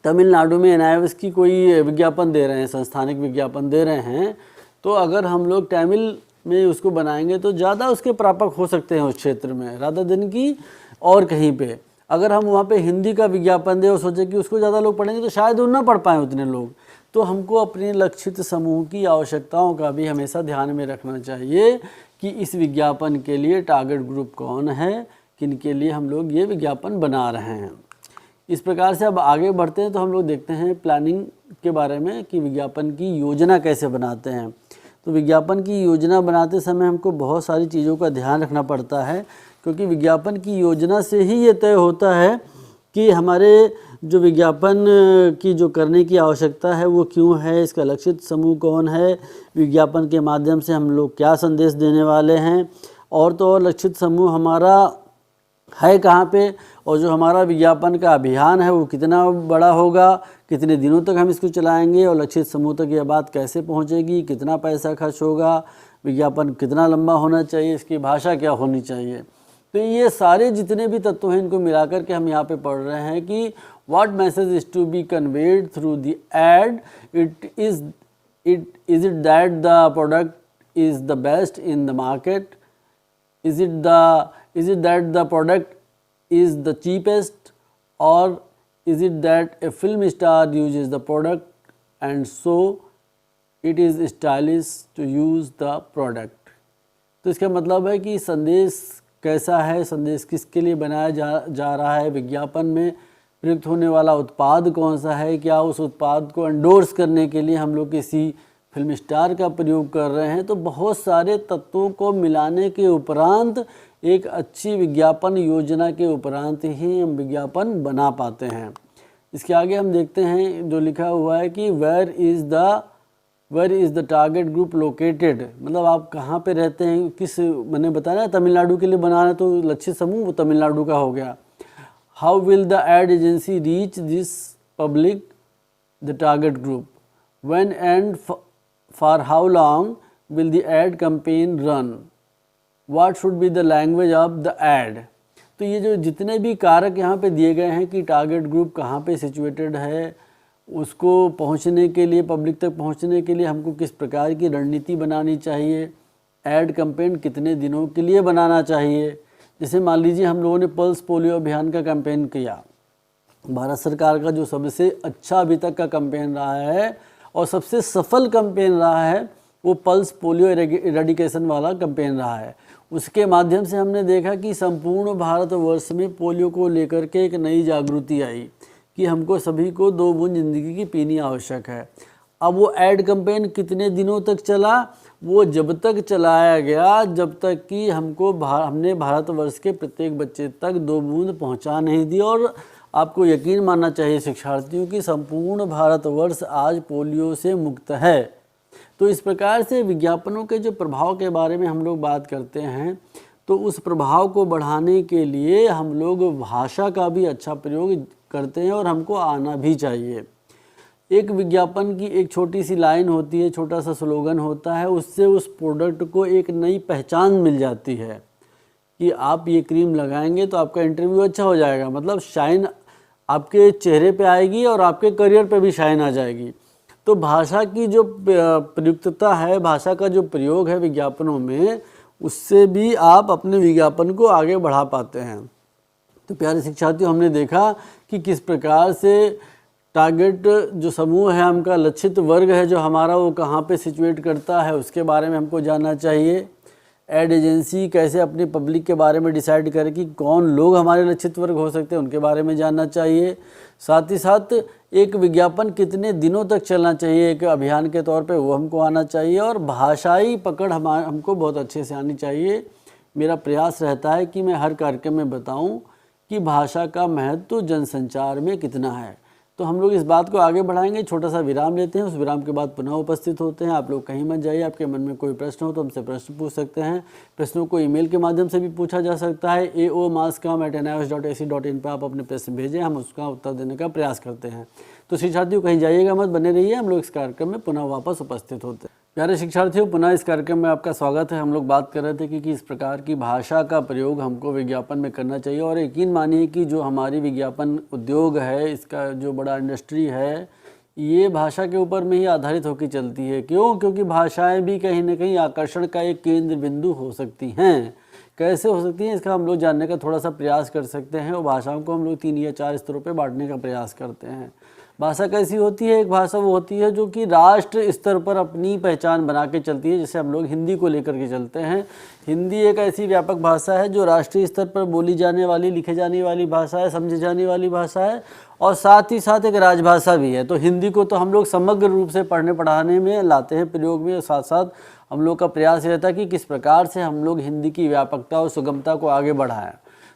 तमिलनाडु में NIOS की कोई विज्ञापन दे रहे हैं, संस्थानिक विज्ञापन दे रहे हैं, तो अगर हम लोग तमिल में उसको बनाएंगे तो ज़्यादा उसके प्रापक हो सकते हैं उस क्षेत्र में राधा दिन की और कहीं पे। अगर हम वहाँ पे हिंदी का विज्ञापन दें और सोचें कि उसको ज़्यादा लोग पढ़ेंगे तो शायद वो ना पढ़ पाएँ उतने लोग। तो हमको अपने लक्षित समूह की आवश्यकताओं का भी हमेशा ध्यान में रखना चाहिए कि इस विज्ञापन के लिए टारगेट ग्रुप कौन है, किनके लिए हम लोग ये विज्ञापन बना रहे हैं। इस प्रकार से अब आगे बढ़ते हैं तो हम लोग देखते हैं प्लानिंग के बारे में कि विज्ञापन की योजना कैसे बनाते हैं। तो विज्ञापन की योजना बनाते समय हमको बहुत सारी चीज़ों का ध्यान रखना पड़ता है, क्योंकि विज्ञापन की योजना से ही ये तय होता है कि हमारे जो विज्ञापन की जो करने की आवश्यकता है वो क्यों है, इसका लक्षित समूह कौन है, विज्ञापन के माध्यम से हम लोग क्या संदेश देने वाले हैं, और तो और लक्षित समूह हमारा है कहाँ पे, और जो हमारा विज्ञापन का अभियान है वो कितना बड़ा होगा, कितने दिनों तक हम इसको चलाएंगे, और लक्षित समूह तक यह बात कैसे पहुँचेगी, कितना पैसा खर्च होगा, विज्ञापन कितना लंबा होना चाहिए, इसकी भाषा क्या होनी चाहिए। तो ये सारे जितने भी तत्व हैं इनको मिलाकर के हम यहाँ पे पढ़ रहे हैं कि what message is to be conveyed through the ad, is it that the product is the best in the market, is it that the product is the cheapest, or is it that a film star uses the product and so it is stylish to use the product। तो इसका मतलब है कि संदेश कैसा है, संदेश किसके लिए बनाया जा रहा है, विज्ञापन में प्रयुक्त होने वाला उत्पाद कौन सा है, क्या उस उत्पाद को एंडोर्स करने के लिए हम लोग किसी फिल्म स्टार का प्रयोग कर रहे हैं। तो बहुत सारे तत्वों को मिलाने के उपरांत, एक अच्छी विज्ञापन योजना के उपरांत ही हम विज्ञापन बना पाते हैं। इसके आगे हम देखते हैं जो लिखा हुआ है कि where is the target group located, मतलब आप कहाँ पे रहते हैं, किस, मैंने बताया तमिलनाडु के लिए बना रहे तो लक्षित समूह वो तमिलनाडु का हो गया। How will the ad agency reach this public, the target group, when and for how long will the ad campaign run, what should be the language of the ad। तो ये जो जितने भी कारक यहाँ पे दिए गए हैं कि टारगेट ग्रुप कहाँ पे सिचुएटेड है, उसको पहुँचने के लिए, पब्लिक तक पहुँचने के लिए हमको किस प्रकार की रणनीति बनानी चाहिए, एड कैंपेन कितने दिनों के लिए बनाना चाहिए। जैसे मान लीजिए हम लोगों ने पल्स पोलियो अभियान का कैंपेन किया, भारत सरकार का जो सबसे अच्छा अभी तक का कैंपेन रहा है और सबसे सफल कैंपेन रहा है वो पल्स पोलियो इरेडिकेशन वाला कैंपेन रहा है। उसके माध्यम से हमने देखा कि संपूर्ण भारतवर्ष में पोलियो को लेकर के एक नई जागृति आई कि हमको सभी को 2 बूंद जिंदगी की पीनी आवश्यक है। अब वो एड कैंपेन कितने दिनों तक चला, वो जब तक चलाया गया जब तक कि हमने भारतवर्ष के प्रत्येक बच्चे तक 2 बूंद पहुंचा नहीं दी। और आपको यकीन मानना चाहिए शिक्षार्थियों की संपूर्ण भारतवर्ष आज पोलियो से मुक्त है। तो इस प्रकार से विज्ञापनों के जो प्रभाव के बारे में हम लोग बात करते हैं, तो उस प्रभाव को बढ़ाने के लिए हम लोग भाषा का भी अच्छा प्रयोग करते हैं और हमको आना भी चाहिए। एक विज्ञापन की एक छोटी सी लाइन होती है, छोटा सा स्लोगन होता है, उससे उस प्रोडक्ट को एक नई पहचान मिल जाती है कि आप ये क्रीम लगाएंगे तो आपका इंटरव्यू अच्छा हो जाएगा, मतलब शाइन आपके चेहरे पे आएगी और आपके करियर पे भी शाइन आ जाएगी। तो भाषा की जो प्रयुक्तता है, भाषा का जो प्रयोग है विज्ञापनों में, उससे भी आप अपने विज्ञापन को आगे बढ़ा पाते हैं। तो प्यारे शिक्षार्थियों, हमने देखा कि किस प्रकार से टारगेट जो समूह है, हमका लक्षित वर्ग है जो हमारा, वो कहाँ पे सिचुएट करता है उसके बारे में हमको जानना चाहिए। एड एजेंसी कैसे अपनी पब्लिक के बारे में डिसाइड करे कि कौन लोग हमारे लक्षित वर्ग हो सकते हैं, उनके बारे में जानना चाहिए। साथ ही साथ एक विज्ञापन कितने दिनों तक चलना चाहिए एक अभियान के तौर पे, वो हमको आना चाहिए। और भाषाई पकड़ हमको बहुत अच्छे से आनी चाहिए। मेरा प्रयास रहता है कि मैं हर कार्यक्रम में बताऊं कि भाषा का महत्व जनसंचार में कितना है। तो हम लोग इस बात को आगे बढ़ाएंगे, छोटा सा विराम लेते हैं, उस विराम के बाद पुनः उपस्थित होते हैं। आप लोग कहीं मत जाइए, आपके मन में कोई प्रश्न हो तो हमसे प्रश्न पूछ सकते हैं। प्रश्नों को ईमेल के माध्यम से भी पूछा जा सकता है, aomasscom@nios.ac.in पर आप अपने प्रश्न भेजें, हम उसका उत्तर देने का प्रयास करते हैं। तो शिक्षार्थियों कहीं जाइएगा मत, बने रहिए, हम लोग इस कार्यक्रम में पुनः वापस उपस्थित होते हैं। प्यारे शिक्षार्थियों, पुनः इस कार्यक्रम में आपका स्वागत है। हम लोग बात कर रहे थे कि किस प्रकार की भाषा का प्रयोग हमको विज्ञापन में करना चाहिए, और यकीन मानिए कि जो हमारी विज्ञापन उद्योग है, इसका जो बड़ा इंडस्ट्री है, ये भाषा के ऊपर में ही आधारित होकर चलती है। क्यों? क्योंकि भाषाएं भी कहीं ना कहीं आकर्षण का एक केंद्र बिंदु हो सकती हैं। कैसे हो सकती हैं, इसका हम लोग जानने का थोड़ा सा प्रयास कर सकते हैं, और भाषाओं को हम लोग 3 या 4 स्तरों पर बांटने का प्रयास करते हैं। भाषा कैसी होती है? एक भाषा वो होती है जो कि राष्ट्र स्तर पर अपनी पहचान बना के चलती है, जैसे हम लोग हिंदी को लेकर के चलते हैं। हिंदी एक ऐसी व्यापक भाषा है जो राष्ट्रीय स्तर पर बोली जाने वाली, लिखे जाने वाली भाषा है, समझी जाने वाली भाषा है, और साथ ही साथ एक राजभाषा भी है। तो हिंदी को तो हम लोग समग्र रूप से पढ़ने पढ़ाने में लाते हैं प्रयोग में, और साथ साथ हम लोग का प्रयास रहता है कि किस प्रकार से हम लोग हिंदी की व्यापकता और सुगमता को आगे बढ़ाएं।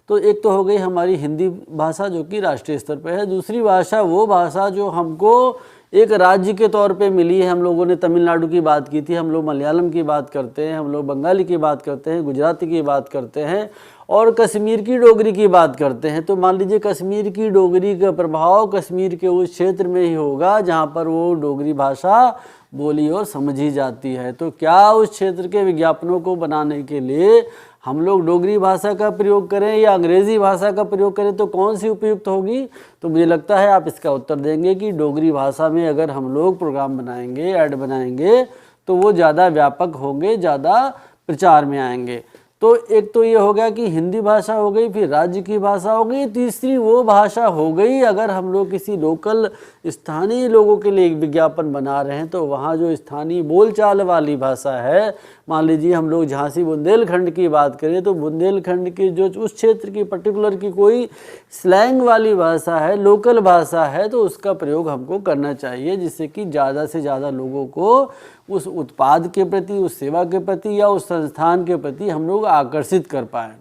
तो एक तो हो गई हमारी हिंदी भाषा जो कि राष्ट्रीय स्तर पर है। दूसरी भाषा वो भाषा जो हमको एक राज्य के तौर पे मिली है। हम लोगों ने तमिलनाडु की बात की थी, हम लोग मलयालम की बात करते हैं, हम लोग बंगाली की बात करते हैं, गुजराती की बात करते हैं, और कश्मीर की डोगरी की बात करते हैं। तो मान लीजिए कश्मीर की डोगरी का प्रभाव कश्मीर के उस क्षेत्र में ही होगा जहाँ पर वो डोगरी भाषा बोली और समझी जाती है। तो क्या उस क्षेत्र के विज्ञापनों को बनाने के लिए हम लोग डोगरी भाषा का प्रयोग करें या अंग्रेज़ी भाषा का प्रयोग करें, तो कौन सी उपयुक्त होगी? तो मुझे लगता है आप इसका उत्तर देंगे कि डोगरी भाषा में अगर हम लोग प्रोग्राम बनाएंगे, ऐड बनाएंगे, तो वो ज़्यादा व्यापक होंगे, ज़्यादा प्रचार में आएंगे। तो एक तो ये हो गया कि हिंदी भाषा हो गई, फिर राज्य की भाषा हो गई, तीसरी वो भाषा हो गई अगर हम लोग किसी लोकल स्थानीय लोगों के लिए विज्ञापन बना रहे हैं, तो वहाँ जो स्थानीय बोलचाल वाली भाषा है, मान लीजिए हम लोग झांसी बुंदेलखंड की बात करें, तो बुंदेलखंड की जो उस क्षेत्र की पर्टिकुलर की कोई स्लैंग वाली भाषा है, लोकल भाषा है, तो उसका प्रयोग हमको करना चाहिए, जिससे कि ज़्यादा से ज़्यादा लोगों को उस उत्पाद के प्रति, उस सेवा के प्रति या उस संस्थान के प्रति हम लोग आकर्षित कर पाएँ।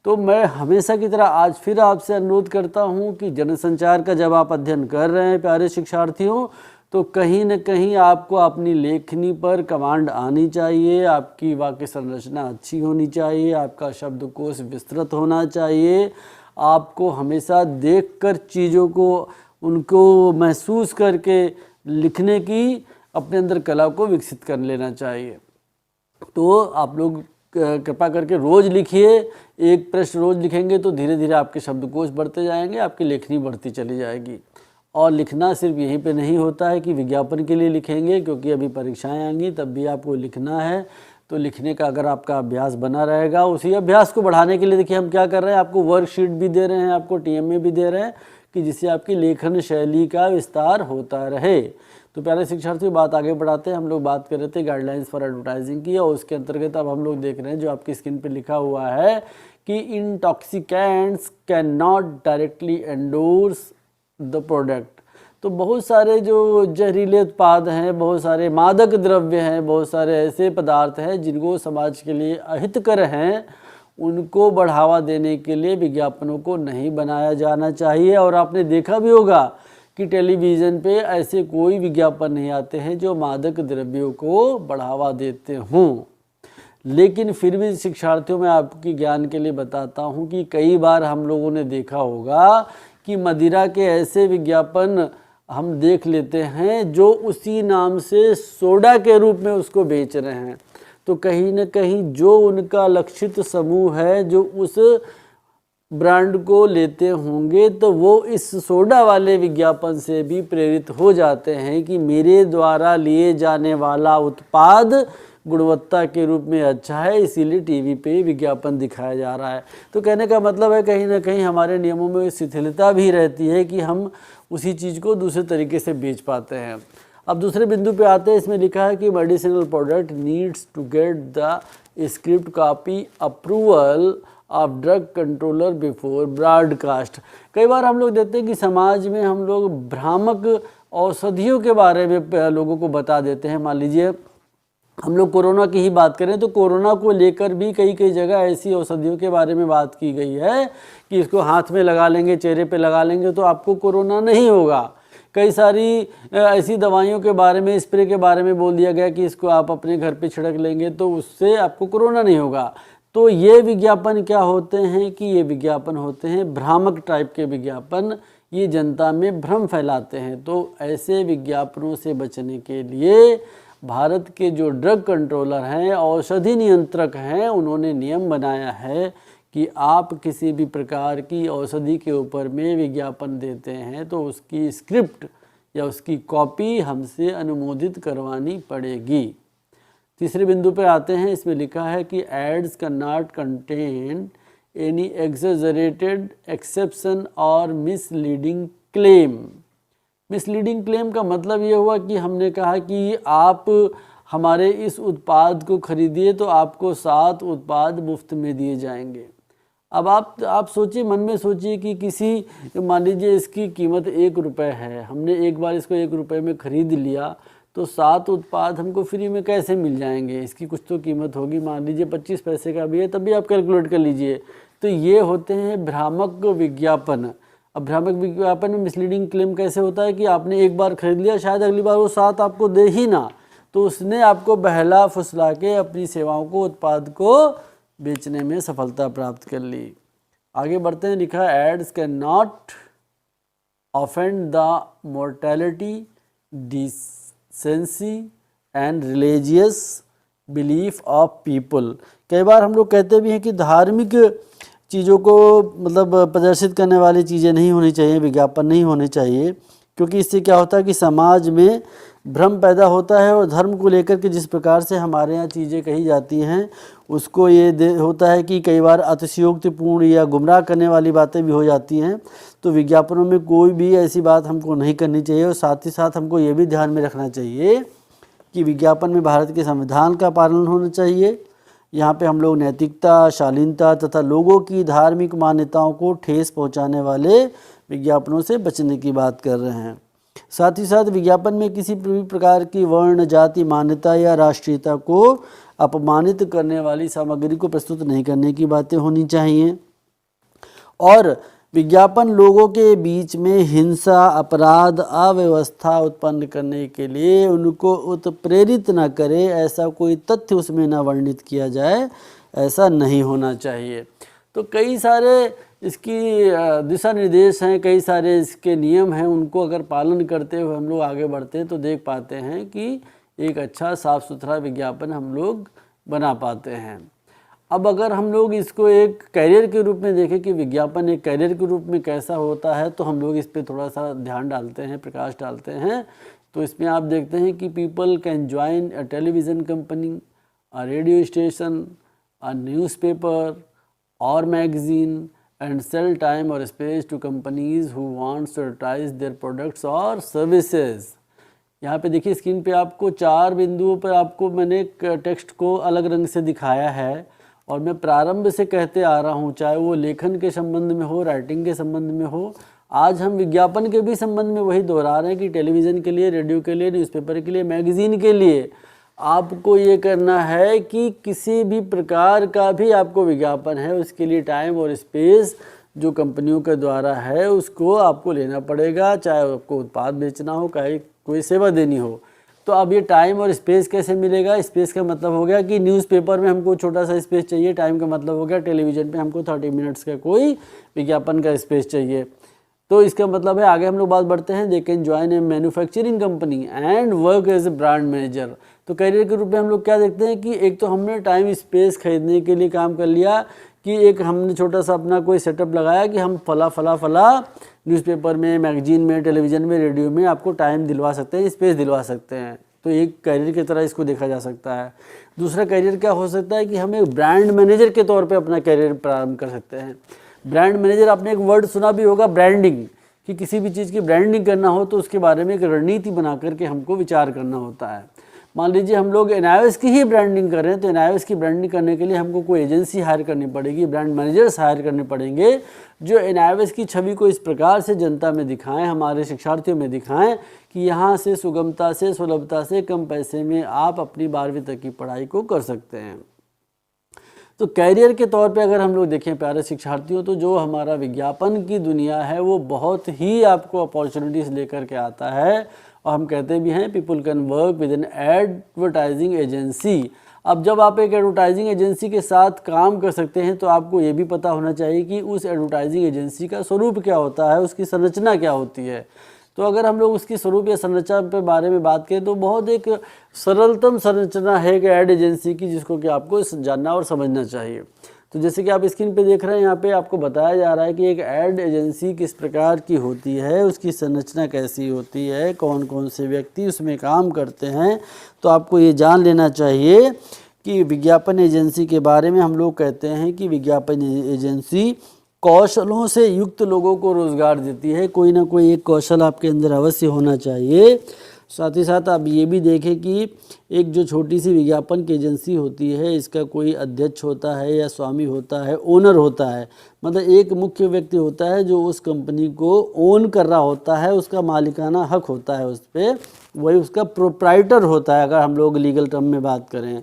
तो मैं हमेशा की तरह आज फिर आपसे अनुरोध करता हूँ कि जनसंचार का जब आप अध्ययन कर रहे हैं प्यारे शिक्षार्थियों, तो कहीं न कहीं आपको अपनी लेखनी पर कमांड आनी चाहिए, आपकी वाक्य संरचना अच्छी होनी चाहिए, आपका शब्दकोश विस्तृत होना चाहिए, आपको हमेशा देखकर चीज़ों को उनको महसूस करके लिखने की अपने अंदर कला को विकसित कर लेना चाहिए। तो आप लोग कृपा करके रोज़ लिखिए, एक प्रश्न रोज़ लिखेंगे तो धीरे धीरे आपके शब्दकोश बढ़ते जाएंगे, आपकी लेखनी बढ़ती चली जाएगी। और लिखना सिर्फ यहीं पे नहीं होता है कि विज्ञापन के लिए लिखेंगे, क्योंकि अभी परीक्षाएं आएंगी तब भी आपको लिखना है। तो लिखने का अगर आपका अभ्यास बना रहेगा, उसी अभ्यास को बढ़ाने के लिए देखिए हम क्या कर रहे हैं, आपको वर्कशीट भी दे रहे हैं, आपको TMA भी दे रहे हैं, कि जिससे आपकी लेखन शैली का विस्तार होता रहे। तो प्यारे शिक्षार्थियों, बात आगे बढ़ाते हैं। हम लोग बात कर रहे थे गाइडलाइंस फॉर एडवर्टाइजिंग की, और उसके अंतर्गत अब हम लोग देख रहे हैं जो आपकी स्क्रीन पे लिखा हुआ है कि intoxicants can not directly endorse the product. तो बहुत सारे जो जहरीले उत्पाद हैं, बहुत सारे मादक द्रव्य हैं, बहुत सारे ऐसे पदार्थ हैं जिनको समाज के लिए अहितकर हैं, उनको बढ़ावा देने के लिए विज्ञापनों को नहीं बनाया जाना चाहिए। और आपने देखा भी होगा कि टेलीविज़न पे ऐसे कोई विज्ञापन नहीं आते हैं जो मादक द्रव्यों को बढ़ावा देते हों। लेकिन फिर भी शिक्षार्थियों, मैं आपकी ज्ञान के लिए बताता हूं कि कई बार हम लोगों ने देखा होगा कि मदिरा के ऐसे विज्ञापन हम देख लेते हैं जो उसी नाम से सोडा के रूप में उसको बेच रहे हैं। तो कहीं ना कहीं जो उनका लक्षित समूह है, जो उस ब्रांड को लेते होंगे, तो वो इस सोडा वाले विज्ञापन से भी प्रेरित हो जाते हैं कि मेरे द्वारा लिए जाने वाला उत्पाद गुणवत्ता के रूप में अच्छा है, इसीलिए टीवी पे विज्ञापन दिखाया जा रहा है। तो कहने का मतलब है कहीं ना कहीं हमारे नियमों में शिथिलता भी रहती है कि हम उसी चीज़ को दूसरे तरीके से बेच पाते हैं। अब दूसरे बिंदु पे आते हैं। इसमें लिखा है कि medicinal product needs to get the script copy approval of drug controller before broadcast. कई बार हम लोग देखते हैं कि समाज में हम लोग भ्रामक औषधियों के बारे में लोगों को बता देते हैं। मान लीजिए हम लोग कोरोना की ही बात करें तो कोरोना को लेकर भी कई कई जगह ऐसी औषधियों के बारे में बात की गई है कि इसको हाथ में लगा लेंगे, चेहरे पे लगा लेंगे तो आपको कोरोना नहीं होगा। कई सारी ऐसी दवाइयों के बारे में, स्प्रे के बारे में बोल दिया गया कि इसको आप अपने घर पे छिड़क लेंगे तो उससे आपको कोरोना नहीं होगा। तो ये विज्ञापन क्या होते हैं कि ये विज्ञापन होते हैं भ्रामक टाइप के विज्ञापन, ये जनता में भ्रम फैलाते हैं। तो ऐसे विज्ञापनों से बचने के लिए भारत के जो ड्रग कंट्रोलर हैं, औषधि नियंत्रक हैं, उन्होंने नियम बनाया है कि आप किसी भी प्रकार की औषधि के ऊपर में विज्ञापन देते हैं तो उसकी स्क्रिप्ट या उसकी कॉपी हमसे अनुमोदित करवानी पड़ेगी। तीसरे बिंदु पर आते हैं, इसमें लिखा है कि ads can not contain any exaggerated exception और मिसलीडिंग क्लेम। मिसलीडिंग क्लेम का मतलब ये हुआ कि हमने कहा कि आप हमारे इस उत्पाद को खरीदिए तो आपको 7 उत्पाद मुफ्त में दिए जाएंगे। अब आप सोचिए, मन में सोचिए कि किसी, मान लीजिए इसकी कीमत 1 रुपये है, हमने एक बार इसको 1 रुपये में ख़रीद लिया तो 7 उत्पाद हमको फ्री में कैसे मिल जाएंगे, इसकी कुछ तो कीमत होगी, मान लीजिए 25 पैसे का भी है, तब भी आप कैलकुलेट कर लीजिए। तो ये होते हैं भ्रामक विज्ञापन। अब भ्रामक विज्ञापन में मिसलीडिंग क्लेम कैसे होता है कि आपने एक बार खरीद लिया, शायद अगली बार वो 7 आपको दे ही ना, तो उसने आपको बहला फुसला के अपनी सेवाओं को, उत्पाद को बेचने में सफलता प्राप्त कर ली। आगे बढ़ते हैं, लिखा ads can not offend the mortality, decency and religious belief of people. कई बार हम लोग कहते भी हैं कि धार्मिक चीज़ों को मतलब प्रदर्शित करने वाली चीज़ें नहीं होनी चाहिए, विज्ञापन नहीं होने चाहिए, क्योंकि इससे क्या होता है कि समाज में भ्रम पैदा होता है और धर्म को लेकर के जिस प्रकार से हमारे यहाँ चीज़ें कही जाती हैं उसको ये होता है कि कई बार अतिशयोक्तिपूर्ण या गुमराह करने वाली बातें भी हो जाती हैं। तो विज्ञापनों में कोई भी ऐसी बात हमको नहीं करनी चाहिए और साथ ही साथ हमको ये भी ध्यान में रखना चाहिए कि विज्ञापन में भारत के संविधान का पालन होना चाहिए। यहाँ पे हम लोग नैतिकता, शालीनता तथा लोगों की धार्मिक मान्यताओं को ठेस पहुँचाने वाले विज्ञापनों से बचने की बात कर रहे हैं। साथ ही साथ विज्ञापन में किसी भी प्रकार की वर्ण, जाति, मान्यता या राष्ट्रीयता को अपमानित करने वाली सामग्री को प्रस्तुत नहीं करने की बातें होनी चाहिए। और विज्ञापन लोगों के बीच में हिंसा, अपराध, अव्यवस्था उत्पन्न करने के लिए उनको उत्प्रेरित न करे, ऐसा कोई तथ्य उसमें न वर्णित किया जाए, ऐसा नहीं होना चाहिए। तो कई सारे इसकी दिशा निर्देश हैं, कई सारे इसके नियम हैं, उनको अगर पालन करते हुए हम लोग आगे बढ़ते हैं तो देख पाते हैं कि एक अच्छा साफ सुथरा विज्ञापन हम लोग बना पाते हैं। अब अगर हम लोग इसको एक कैरियर के रूप में देखें कि विज्ञापन एक कैरियर के रूप में कैसा होता है, तो हम लोग इस पर थोड़ा सा ध्यान डालते हैं, प्रकाश डालते हैं। तो इसमें आप देखते हैं कि people can join a television company, a radio station, a newspaper और magazine and sell time or space to companies who want to advertise their products or services। यहाँ पे देखिए स्क्रीन पे आपको 4 बिंदुओं पर आपको मैंने टेक्स्ट को अलग रंग से दिखाया है और मैं प्रारंभ से कहते आ रहा हूँ, चाहे वो लेखन के संबंध में हो, राइटिंग के संबंध में हो। आज हम विज्ञापन के भी संबंध में वही दोहरा रहे हैं कि टेलीविज़न के लिए, रेडियो के लिए, न्यूज़पेपर के लिए, मैगज़ीन के लिए आपको ये करना है कि किसी भी प्रकार का भी आपको विज्ञापन है उसके लिए टाइम और स्पेस जो कंपनियों के द्वारा है उसको आपको लेना पड़ेगा, चाहे आपको उत्पाद बेचना हो, चाहे कोई सेवा देनी हो। तो अब ये टाइम और स्पेस कैसे मिलेगा? स्पेस का मतलब हो गया कि न्यूज़पेपर में हमको छोटा सा स्पेस चाहिए, टाइम का मतलब हो गया टेलीविज़न पे हमको 30 मिनट्स का कोई विज्ञापन का स्पेस चाहिए। तो इसका मतलब है, आगे हम लोग बात बढ़ते हैं, they can join a manufacturing company and work as a brand manager. तो कैरियर के रूप में हम लोग क्या देखते हैं कि एक तो हमने टाइम स्पेस खरीदने के लिए काम कर लिया कि एक हमने छोटा सा अपना कोई सेटअप लगाया कि हम फला न्यूज़पेपर में, मैगजीन में, टेलीविज़न में, रेडियो में आपको टाइम दिलवा सकते हैं, स्पेस दिलवा सकते हैं। तो एक कैरियर की तरह इसको देखा जा सकता है। दूसरा कैरियर क्या हो सकता है कि हम एक ब्रांड मैनेजर के तौर पे अपना कैरियर प्रारंभ कर सकते हैं। ब्रांड मैनेजर, आपने एक वर्ड सुना भी होगा, ब्रांडिंग, कि किसी भी चीज़ की ब्रांडिंग करना हो तो उसके बारे में एक रणनीति बना करके हमको विचार करना होता है। मान लीजिए हम लोग NIOS की ही ब्रांडिंग कर रहे हैं तो NIOS की ब्रांडिंग करने के लिए हमको कोई एजेंसी हायर करनी पड़ेगी, ब्रांड मैनेजर्स हायर करने पड़ेंगे जो NIOS की छवि को इस प्रकार से जनता में दिखाएं, हमारे शिक्षार्थियों में दिखाएं कि यहाँ से सुगमता से, सुलभता से, कम पैसे में आप अपनी 12वीं तक की पढ़ाई को कर सकते हैं। तो कैरियर के तौर पे अगर हम लोग देखें प्यारे शिक्षार्थियों, तो जो हमारा विज्ञापन की दुनिया है वो बहुत ही आपको अपॉर्चुनिटीज़ लेकर के आता है। और हम कहते भी हैं people can work with N advertising agency. अब जब आप एक एडवर्टाइजिंग एजेंसी के साथ काम कर सकते हैं तो आपको ये भी पता होना चाहिए कि उस एडवर्टाइजिंग एजेंसी का स्वरूप क्या होता है, उसकी संरचना क्या होती है। तो अगर हम लोग उसकी स्वरूप या संरचना के बारे में बात करें तो बहुत एक सरलतम संरचना है एक एड एजेंसी की, जिसको कि आपको जानना और समझना चाहिए। तो जैसे कि आप स्क्रीन पे देख रहे हैं, यहाँ पे आपको बताया जा रहा है कि एक एड एजेंसी किस प्रकार की होती है, उसकी संरचना कैसी होती है, कौन कौन से व्यक्ति उसमें काम करते हैं। तो आपको ये जान लेना चाहिए कि विज्ञापन एजेंसी के बारे में हम लोग कहते हैं कि विज्ञापन एजेंसी कौशलों से युक्त लोगों को रोज़गार देती है। कोई ना कोई एक कौशल आपके अंदर अवश्य होना चाहिए। साथ ही साथ आप ये भी देखें कि एक जो छोटी सी विज्ञापन की एजेंसी होती है, इसका कोई अध्यक्ष होता है या स्वामी होता है, ओनर होता है, मतलब एक मुख्य व्यक्ति होता है जो उस कंपनी को ओन कर रहा होता है, उसका मालिकाना हक होता है उस पर, वही उसका प्रोप्राइटर होता है अगर हम लोग लीगल टर्म में बात करें।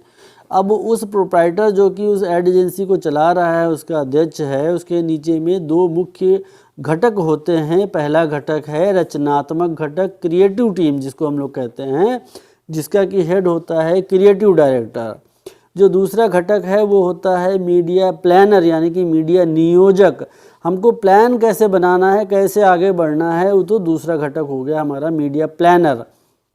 अब उस प्रोप्राइटर जो कि उस एड एजेंसी को चला रहा है, उसका अध्यक्ष है, उसके नीचे में दो मुख्य घटक होते हैं। पहला घटक है रचनात्मक घटक, क्रिएटिव टीम जिसको हम लोग कहते हैं, जिसका कि हेड होता है क्रिएटिव डायरेक्टर। जो दूसरा घटक है वो होता है मीडिया प्लानर, यानी कि मीडिया नियोजक। हमको प्लान कैसे बनाना है, कैसे आगे बढ़ना है, वो तो दूसरा घटक हो गया हमारा मीडिया प्लानर।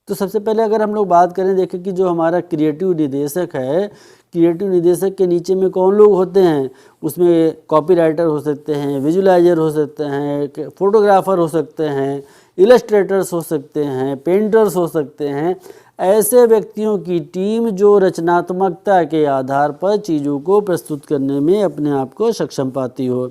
तो सबसे पहले अगर हम लोग बात करें, देखें कि जो हमारा क्रिएटिव निदेशक है, क्रिएटिव निदेशक के नीचे में कौन लोग होते हैं, उसमें कॉपीराइटर हो सकते हैं, विजुलाइजर हो सकते हैं, फोटोग्राफर हो सकते हैं, इलस्ट्रेटर्स हो सकते हैं, पेंटर्स हो सकते हैं। ऐसे व्यक्तियों की टीम जो रचनात्मकता के आधार पर चीज़ों को प्रस्तुत करने में अपने आप को सक्षम पाती हो।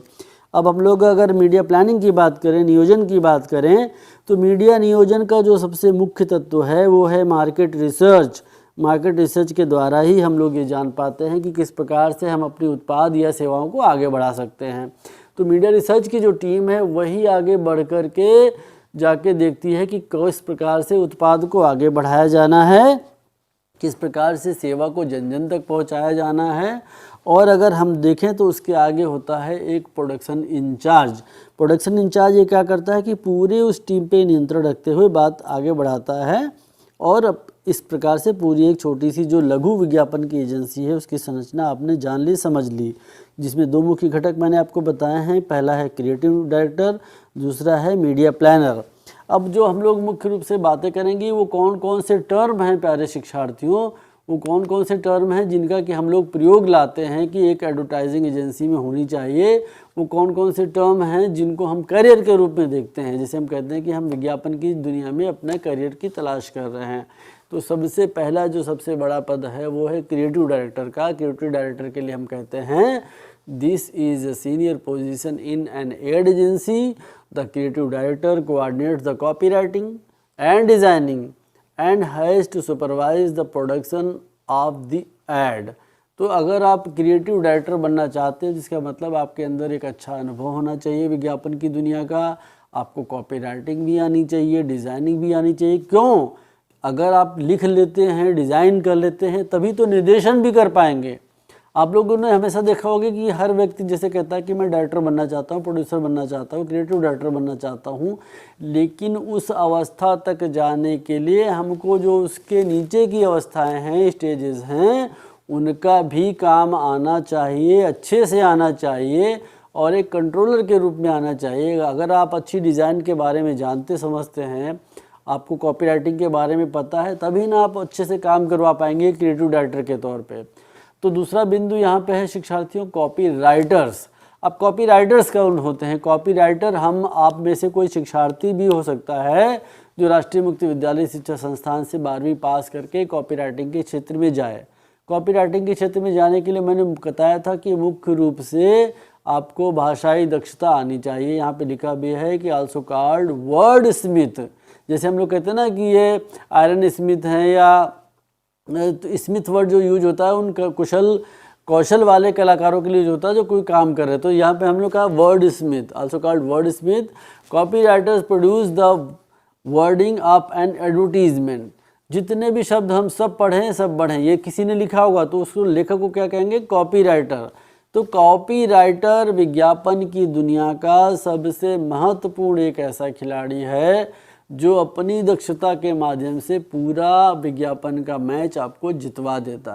अब हम लोग अगर मीडिया प्लानिंग की बात करें, नियोजन की बात करें, तो मीडिया नियोजन का जो सबसे मुख्य तत्व है वो है मार्केट रिसर्च। मार्केट रिसर्च के द्वारा ही हम लोग ये जान पाते हैं कि किस प्रकार से हम अपनी उत्पाद या सेवाओं को आगे बढ़ा सकते हैं। तो मीडिया रिसर्च की जो टीम है वही आगे बढ़ कर के जाके देखती है कि किस प्रकार से उत्पाद को आगे बढ़ाया जाना है, किस प्रकार से सेवा को जन जन तक पहुंचाया जाना है। और अगर हम देखें तो उसके आगे होता है एक प्रोडक्शन इंचार्ज। प्रोडक्शन इंचार्ज ये क्या करता है कि पूरे उस टीम पे नियंत्रण रखते हुए बात आगे बढ़ाता है। और इस प्रकार से पूरी एक छोटी सी जो लघु विज्ञापन की एजेंसी है उसकी संरचना आपने जान ली, समझ ली, जिसमें दो मुख्य घटक मैंने आपको बताए हैं। पहला है क्रिएटिव डायरेक्टर, दूसरा है मीडिया प्लानर। अब जो हम लोग मुख्य रूप से बातें करेंगे वो कौन कौन से टर्म हैं प्यारे शिक्षार्थियों, वो कौन कौन से टर्म हैं जिनका कि हम लोग प्रयोग लाते हैं कि एक एडवर्टाइजिंग एजेंसी में होनी चाहिए। वो कौन कौन से टर्म हैं जिनको हम करियर के रूप में देखते हैं, जैसे हम कहते हैं कि हम विज्ञापन की दुनिया में अपने करियर की तलाश कर रहे हैं। तो सबसे पहला जो सबसे बड़ा पद है वो है क्रिएटिव डायरेक्टर का। क्रिएटिव डायरेक्टर के लिए हम कहते हैं this is a senior position in an ad agency. The creative director coordinates the copywriting and designing and has to supervise the production of the ad. तो अगर आप क्रिएटिव डायरेक्टर बनना चाहते हैं, जिसका मतलब आपके अंदर एक अच्छा अनुभव होना चाहिए विज्ञापन की दुनिया का, आपको कॉपीराइटिंग भी आनी चाहिए, डिज़ाइनिंग भी आनी चाहिए। क्यों? अगर आप लिख लेते हैं, डिज़ाइन कर लेते हैं, तभी तो निर्देशन भी कर पाएंगे। आप लोगों ने हमेशा देखा होगा कि हर व्यक्ति जैसे कहता है कि मैं डायरेक्टर बनना चाहता हूँ, प्रोड्यूसर बनना चाहता हूँ, क्रिएटिव डायरेक्टर बनना चाहता हूँ, लेकिन उस अवस्था तक जाने के लिए हमको जो उसके नीचे की अवस्थाएं हैं, स्टेजेस हैं, उनका भी काम आना चाहिए, अच्छे से आना चाहिए और एक कंट्रोलर के रूप में आना चाहिए। अगर आप अच्छी डिज़ाइन के बारे में जानते समझते हैं, आपको कॉपीराइटिंग के बारे में पता है, तभी ना आप अच्छे से काम करवा पाएंगे क्रिएटिव डायरेक्टर के तौर पे। तो दूसरा बिंदु यहाँ पे है शिक्षार्थियों कॉपी राइटर्स। अब कॉपी राइटर्स कौन होते हैं? कॉपी राइटर हम आप में से कोई शिक्षार्थी भी हो सकता है जो राष्ट्रीय मुक्त विद्यालय शिक्षा संस्थान से 12वीं पास करके कॉपी राइटिंग के क्षेत्र में जाए। कॉपी राइटिंग के क्षेत्र में जाने के लिए मैंने बताया था कि मुख्य रूप से आपको भाषाई दक्षता आनी चाहिए। यहाँ पे लिखा भी है कि आल्सो कॉल्ड वर्ड स्मिथ। जैसे हम लोग कहते हैं ना कि ये आयरन स्मिथ हैं, या तो स्मिथ वर्ड जो यूज होता है उन कौशल वाले कलाकारों के लिए जो होता है जो कोई काम कर रहे हैं। तो यहाँ पे हम लोग का word Smith, also called word Smith. Copy writers produce the wording of an advertisement. जितने भी शब्द हम सब पढ़ें सब बढ़ें, ये किसी ने लिखा होगा तो उसको लेखक को क्या कहेंगे? Copy writer. तो कॉपी राइटर विज्ञापन की दुनिया का सबसे महत्वपूर्ण एक ऐसा खिलाड़ी है जो अपनी दक्षता के माध्यम से पूरा विज्ञापन का मैच आपको जितवा देता है।